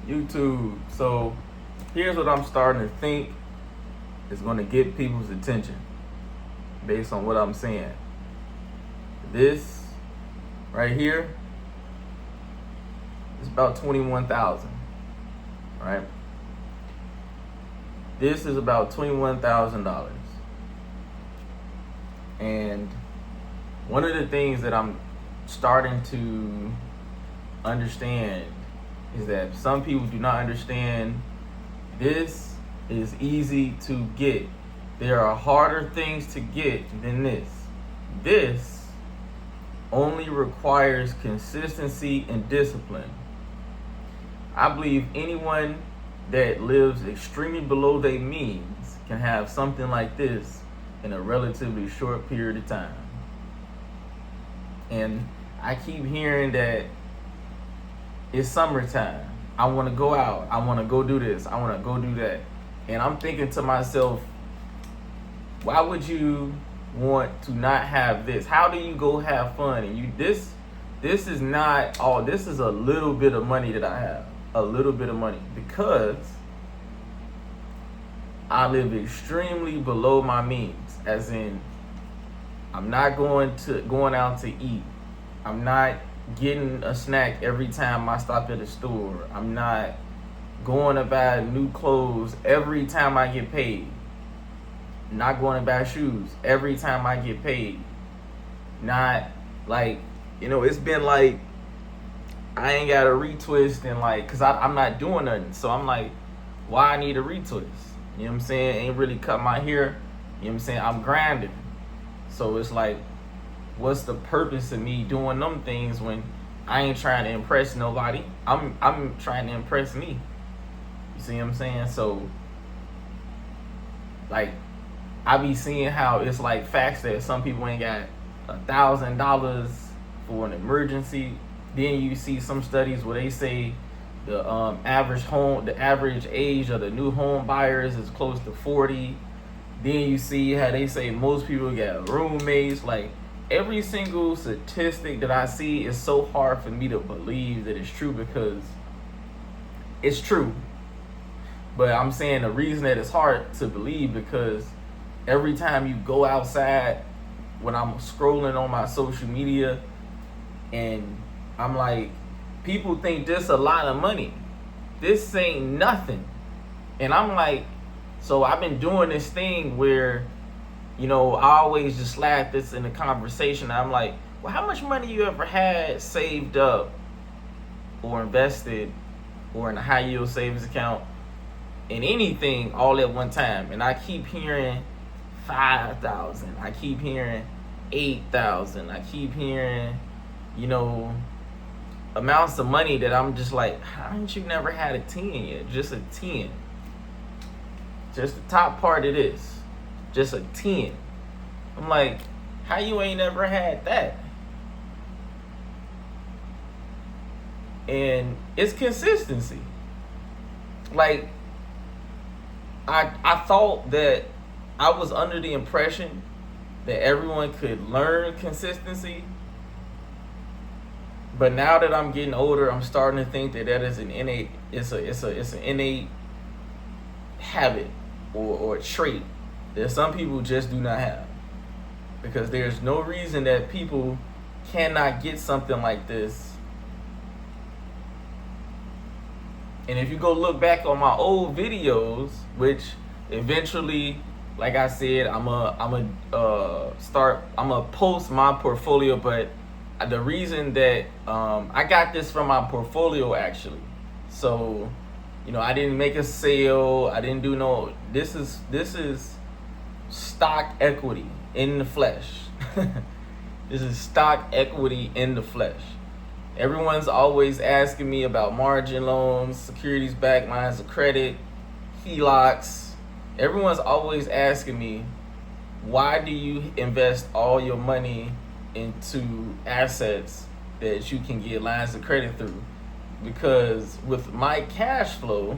YouTube. So here's what I'm starting to think is going to get people's attention based on what I'm saying. This right here is about 21,000, right? This is about $21,000. And one of the things that I'm starting to understand is that some people do not understand this is easy to get. There are harder things to get than this. This only requires consistency and discipline. I believe anyone that lives extremely below their means can have something like this in a relatively short period of time. And I keep hearing that it's summertime. I want to go out. I want to go do this. I want to go do that. And I'm thinking to myself, why would you want to not have this? How do you go have fun? And this is not all. This is a little bit of money that I have. A little bit of money because I live extremely below my means. As in, I'm not going out to eat. I'm not getting a snack every time I stop at the store. I'm not going to buy new clothes every time I get paid. Not going to buy shoes every time I get paid. Not like, it's been like I ain't got a retwist and like, cause I'm not doing nothing. So I'm like, why I need a retwist? You know what I'm saying? Ain't really cut my hair. You know what I'm saying? I'm grinding. So it's like, what's the purpose of me doing them things when I ain't trying to impress nobody? I'm trying to impress me. You see what I'm saying? So like, I be seeing how it's like facts that some people ain't got $1,000 for an emergency. Then you see some studies where they say the average age of the new home buyers is close to 40. Then you see how they say most people got roommates. Like every single statistic that I see is so hard for me to believe that it's true because it's true. But I'm saying the reason that it's hard to believe because every time you go outside, when I'm scrolling on my social media, and I'm like, people think this a lot of money. This ain't nothing. And I'm like, so I've been doing this thing where, I always just laugh this in the conversation. I'm like, well, how much money you ever had saved up or invested or in a high yield savings account in anything all at one time? And I keep hearing 5,000. I keep hearing 8,000. I keep hearing, amounts of money that I'm just like, haven't you never had a 10 yet? Just a 10. Just the top part of this. Just a 10. I'm like, how you ain't never had that? And it's consistency. Like, I thought that I was under the impression that everyone could learn consistency. But now that I'm getting older, I'm starting to think that is an innate. It's an innate habit or a trait that some people just do not have. Because there's no reason that people cannot get something like this. And if you go look back on my old videos, which eventually, like I said, I'm gonna post my portfolio, but the reason that I got this from my portfolio actually. So, I didn't make a sale. I didn't do no. This is stock equity in the flesh. This is stock equity in the flesh. Everyone's always asking me about margin loans, securities backed lines of credit, HELOCs. Everyone's always asking me, why do you invest all your money into assets that you can get lines of credit through? Because with my cash flow,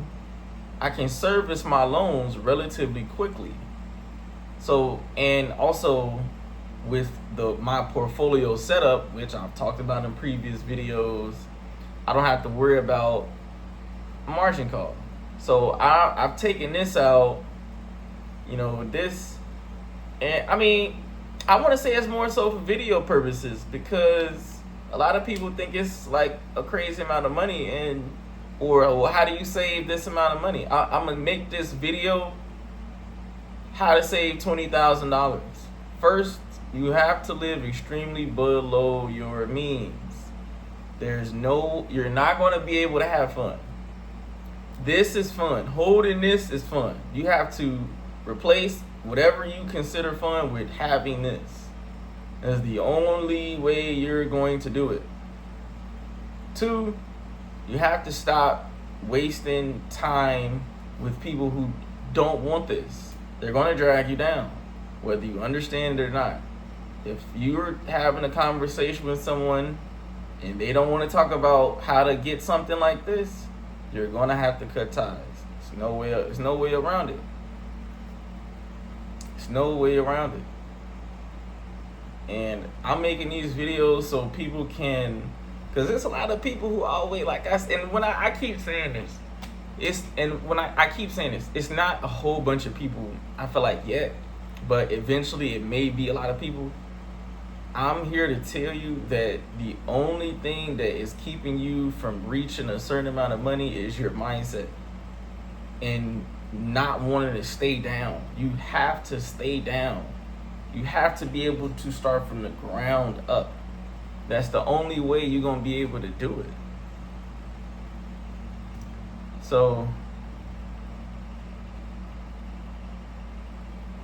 I can service my loans relatively quickly. So, and also with my portfolio setup, which I've talked about in previous videos, I don't have to worry about margin call. So I've taken this out, this, and I mean, I want to say it's more so for video purposes, because a lot of people think it's like a crazy amount of money, and or how do you save this amount of money? I'm gonna make this video how to save $20,000. First, you have to live extremely below your means. You're not going to be able to have fun. This is fun. Holding this is fun. You have to replace whatever you consider fun with having this. That's the only way you're going to do it. 2, you have to stop wasting time with people who don't want this. They're going to drag you down, whether you understand it or not. If you're having a conversation with someone and they don't want to talk about how to get something like this, you're going to have to cut ties. There's no way around it. There's no way around it. And I'm making these videos so people can, because there's a lot of people who always, like I said, and when I keep saying this, I keep saying this, it's not a whole bunch of people, I feel like, yet, but eventually it may be a lot of people. I'm here to tell you that the only thing that is keeping you from reaching a certain amount of money is your mindset and not wanting to stay down. You have to stay down. You have to be able to start from the ground up. That's the only way you're going to be able to do it. So,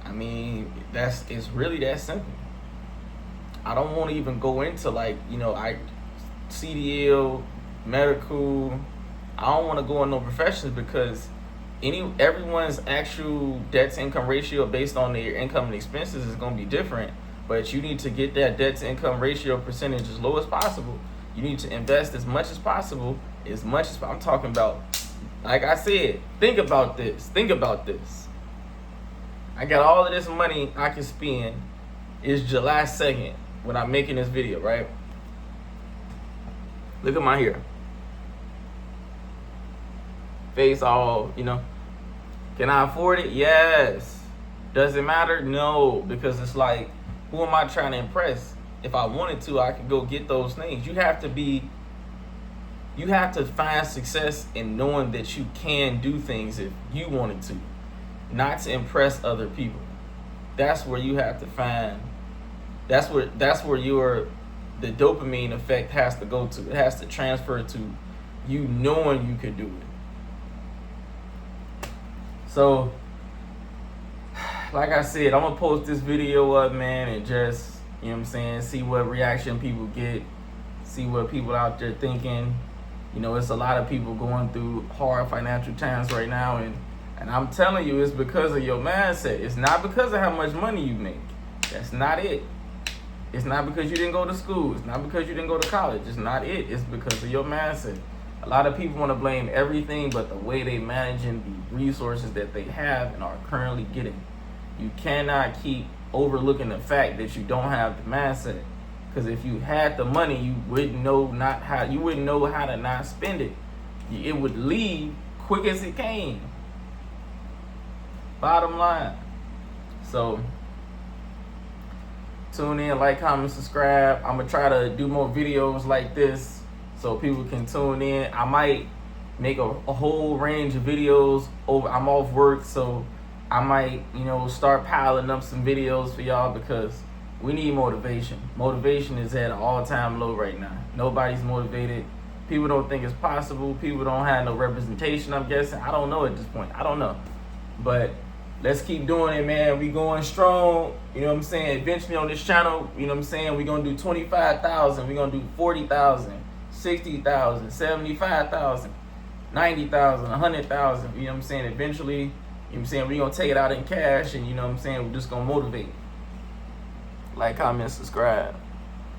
I mean, it's really that simple. I don't want to even go into CDL, medical. I don't want to go in no professions, because everyone's actual debt to income ratio based on their income and expenses is going to be different. But you need to get that debt to income ratio percentage as low as possible. You need to invest as much as possible, I'm talking about. Like I said, think about this. I got all of this money I can spend. It's July 2nd when I'm making this video, right? Look at my hair. Face all, Can I afford it? Yes. Does it matter? No. Because it's like, who am I trying to impress? If I wanted to, I could go get those things. You have to find success in knowing that you can do things if you wanted to, not to impress other people. That's where you have to find. That's where the dopamine effect has to go to. It has to transfer to you knowing you could do it. So, like I said, I'm gonna post this video up, man, and just, see what reaction people get, see what people out there thinking. It's a lot of people going through hard financial times right now, and I'm telling you, it's because of your mindset. It's not because of how much money you make. That's not it. It's not because you didn't go to school. It's not because you didn't go to college. It's not it. It's because of your mindset. A lot of people want to blame everything but the way they managing the resources that they have and are currently getting. You cannot keep overlooking the fact that you don't have the mindset. Because if you had the money, you wouldn't know how to not spend it. It would leave quick as it came. Bottom line. So, tune in, like, comment, subscribe. I'm going to try to do more videos like this so people can tune in. I might make a whole range of videos. I'm off work, so I might, start piling up some videos for y'all, because we need motivation. Motivation is at an all-time low right now. Nobody's motivated. People don't think it's possible. People don't have no representation, I'm guessing. I don't know at this point. I don't know. But let's keep doing it, man. We going strong. Eventually on this channel, we're going to do 25,000. We're going to do 40,000, 60,000, 75,000, 90,000, 100,000. Eventually, we're going to take it out in cash, and we're just going to motivate. Like, comment, subscribe.